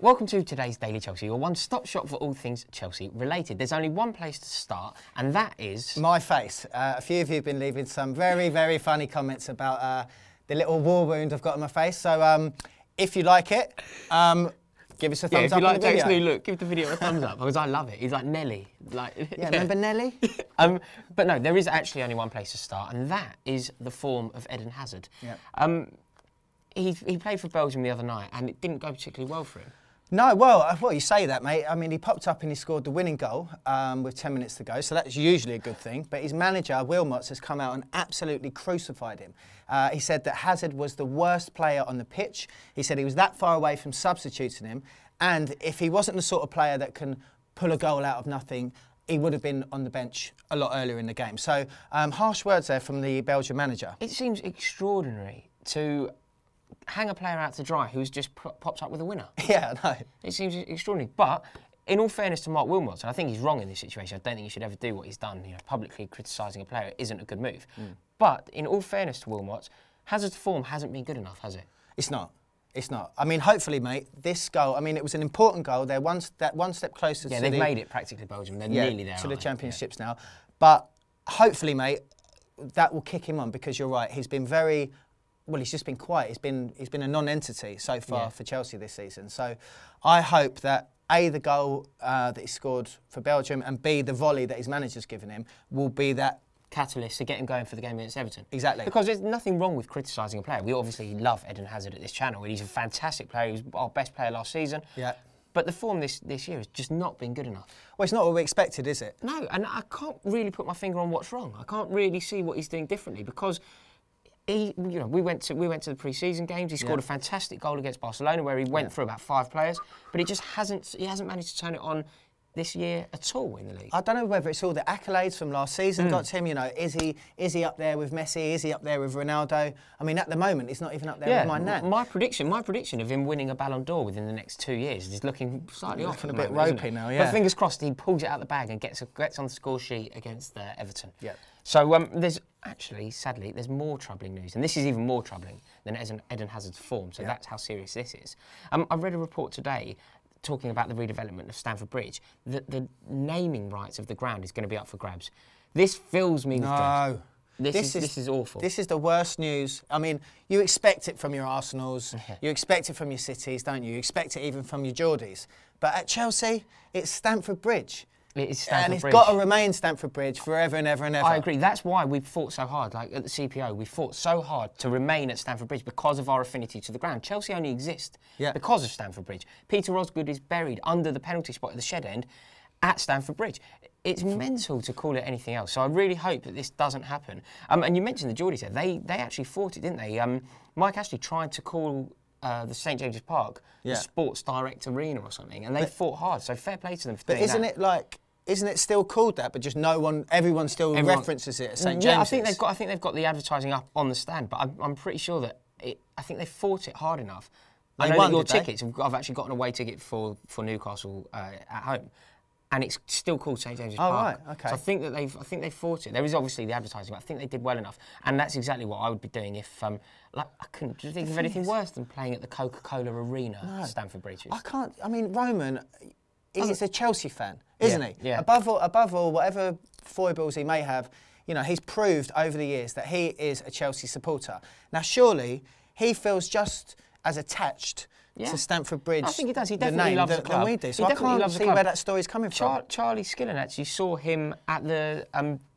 Welcome to today's Daily Chelsea, your one-stop shop for all things Chelsea related. There's only one place to start, and that is... my face. A few of you have been leaving some very, very funny comments about the little war wound I've got on my face. So if you like it, give us a thumbs up on the video. If you like, look, give the video a thumbs up, because I love it. He's like Nelly. Yeah, remember Nelly? But no, there is actually only one place to start, and that is the form of Eden Hazard. Yep. He played for Belgium the other night, and it didn't go particularly well for him. No, well, you say that, mate. I mean, he popped up and he scored the winning goal with 10 minutes to go, so that's usually a good thing. But his manager, Wilmots, has come out and absolutely crucified him. He said that Hazard was the worst player on the pitch. He said he was that far away from substituting him, and if he wasn't the sort of player that can pull a goal out of nothing, he would have been on the bench a lot earlier in the game. So, harsh words there from the Belgian manager. It seems extraordinary to hang a player out to dry who's just popped up with a winner. Yeah, I know. It seems extraordinary. But in all fairness to Marc Wilmots, and I think he's wrong in this situation, I don't think he should ever do what he's done. You know, publicly criticising a player isn't a good move. But in all fairness to Wilmots, Hazard's form hasn't been good enough, has it? It's not. It's not. I mean, hopefully, mate, this goal, I mean, it was an important goal. They're one step closer to they've made it practically, Belgium. They're nearly there, to the championships now. But hopefully, mate, that will kick him on, because you're right. He's been very... well, he's just been quiet. He's been a non-entity so far for Chelsea this season. So I hope that A, the goal that he scored for Belgium, and B, the volley that his manager's given him will be that catalyst to get him going for the game against Everton. Exactly. Because there's nothing wrong with criticising a player. We obviously love Eden Hazard at this channel. He's a fantastic player. He was our best player last season. Yeah. But the form this year has just not been good enough. Well, it's not what we expected, is it? No, and I can't really put my finger on what's wrong. I can't really see what he's doing differently, because we went to the pre-season games. He scored a fantastic goal against Barcelona, where he went through about 5 players, but he hasn't managed to turn it on this year at all in the league. I don't know whether it's all the accolades from last season got to him. You know, is he up there with Messi? Is he up there with Ronaldo? I mean, at the moment, he's not even up there with my nan. My prediction of him winning a Ballon d'Or within the next 2 years is looking slightly off. Looking a bit ropey now, yeah. But fingers crossed, he pulls it out of the bag and gets on the score sheet against Everton. Yeah. So there's actually, sadly, there's more troubling news, and this is even more troubling than Eden Hazard's form. So that's how serious this is. I read a report today talking about the redevelopment of Stamford Bridge, that the naming rights of the ground is going to be up for grabs. This fills me with dread. This is awful. This is the worst news. I mean, you expect it from your Arsenals, you expect it from your Cities, don't you? You expect it even from your Geordies. But at Chelsea, it's Stamford Bridge. It is Stamford Bridge. And it's got to remain Stamford Bridge forever and ever and ever. I agree. That's why we've fought so hard. Like at the CPO, we fought so hard to remain at Stamford Bridge because of our affinity to the ground. Chelsea only exist because of Stamford Bridge. Peter Osgood is buried under the penalty spot at the shed end at Stamford Bridge. It's mental to call it anything else. So I really hope that this doesn't happen. And you mentioned the Geordies there. They actually fought it, didn't they? Mike actually tried to call the St James's Park the Sports Direct Arena or something, and they fought hard. So fair play to them for doing that. But isn't it still called that? But just everyone still references it as St James's. Yeah, I think they've got the advertising up on the stand, but I'm pretty sure that I think they fought it hard enough. I know that your tickets. I've actually got an away ticket for Newcastle at home, and it's still called St James's Park. Oh right, okay. So I think they fought it. There is obviously the advertising, but I think they did well enough, and that's exactly what I would be doing if I couldn't think of anything worse than playing at the Coca-Cola Arena at Stamford Bridge. I can't. I mean, Roman. He's a Chelsea fan, isn't he? Yeah. Above all, whatever foibles he may have, you know, he's proved over the years that he is a Chelsea supporter. Now, surely he feels just as attached to Stamford Bridge. I think he does. He definitely loves the club. Than we do. So I can't see where that story's coming from. Charlie Skillen actually saw him at the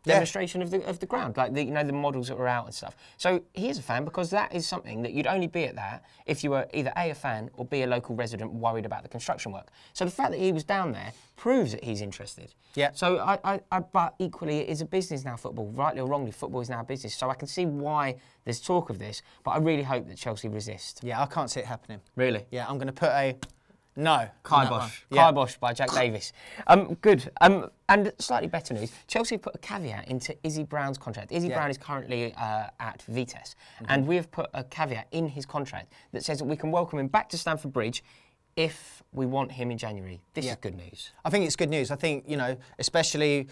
demonstration of the ground, like the models that were out and stuff. So he is a fan, because that is something that you'd only be at that if you were either A, a fan, or B, a local resident worried about the construction work. So the fact that he was down there proves that he's interested. Yeah. So but equally, it is a business now, football. Rightly or wrongly, football is now a business. So I can see why there's talk of this, but I really hope that Chelsea resist. Yeah, I can't see it happening. Really? Yeah, I'm going to put a no. Kibosh by Jack Davis. Good. And slightly better news, Chelsea put a caveat into Izzy Brown's contract. Izzy Brown is currently at Vitesse, and we have put a caveat in his contract that says that we can welcome him back to Stamford Bridge if we want him in January. This is good news. I think it's good news. I think, you know, especially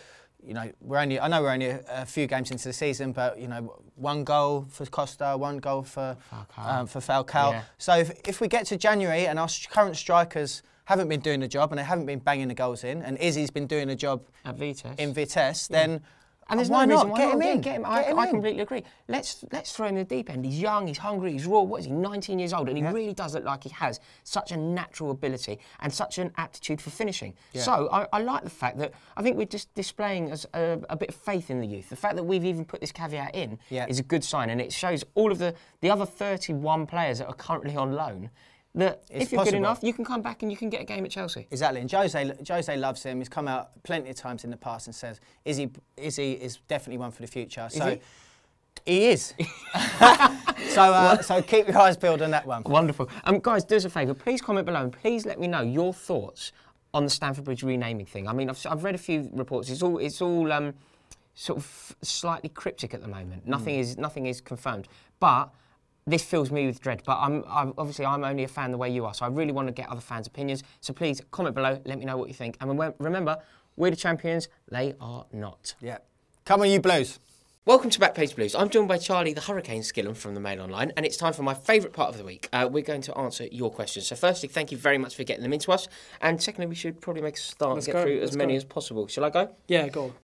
you know, I know we're only a few games into the season, but you know, 1 goal for Costa, 1 goal for Falcao. Yeah. So if we get to January and our current strikers haven't been doing the job and they haven't been banging the goals in, and Izzy's been doing the job at Vitesse, in Vitesse, then. And there's why no reason not? why Get not. him in. Get him. I completely agree. Let's throw him in the deep end. He's young, he's hungry, he's raw. What is he, 19 years old? And he really does look like he has such a natural ability and such an aptitude for finishing. Yeah. So I like the fact that I think we're just displaying as a bit of faith in the youth. The fact that we've even put this caveat in is a good sign, and it shows all of the other 31 players that are currently on loan that if you're good enough, you can come back and you can get a game at Chelsea. Exactly, and Jose loves him. He's come out plenty of times in the past and says, Izzy is definitely one for the future. So he is. So keep your eyes peeled on that one. Wonderful. Guys, do us a favour. Please comment below and please let me know your thoughts on the Stamford Bridge renaming thing. I mean, I've read a few reports. It's all sort of slightly cryptic at the moment. Nothing is confirmed, but. This fills me with dread, but obviously I'm only a fan the way you are, so I really want to get other fans' opinions. So please comment below, let me know what you think. And remember, we're the champions, they are not. Yeah. Come on, you Blues. Welcome to Backpage Blues. I'm joined by Charlie, the Hurricane Skillen from the Mail Online, and it's time for my favourite part of the week. We're going to answer your questions. So firstly, thank you very much for getting them into us. And secondly, we should probably make a start and get through as many as possible. Shall I go? Yeah, go on.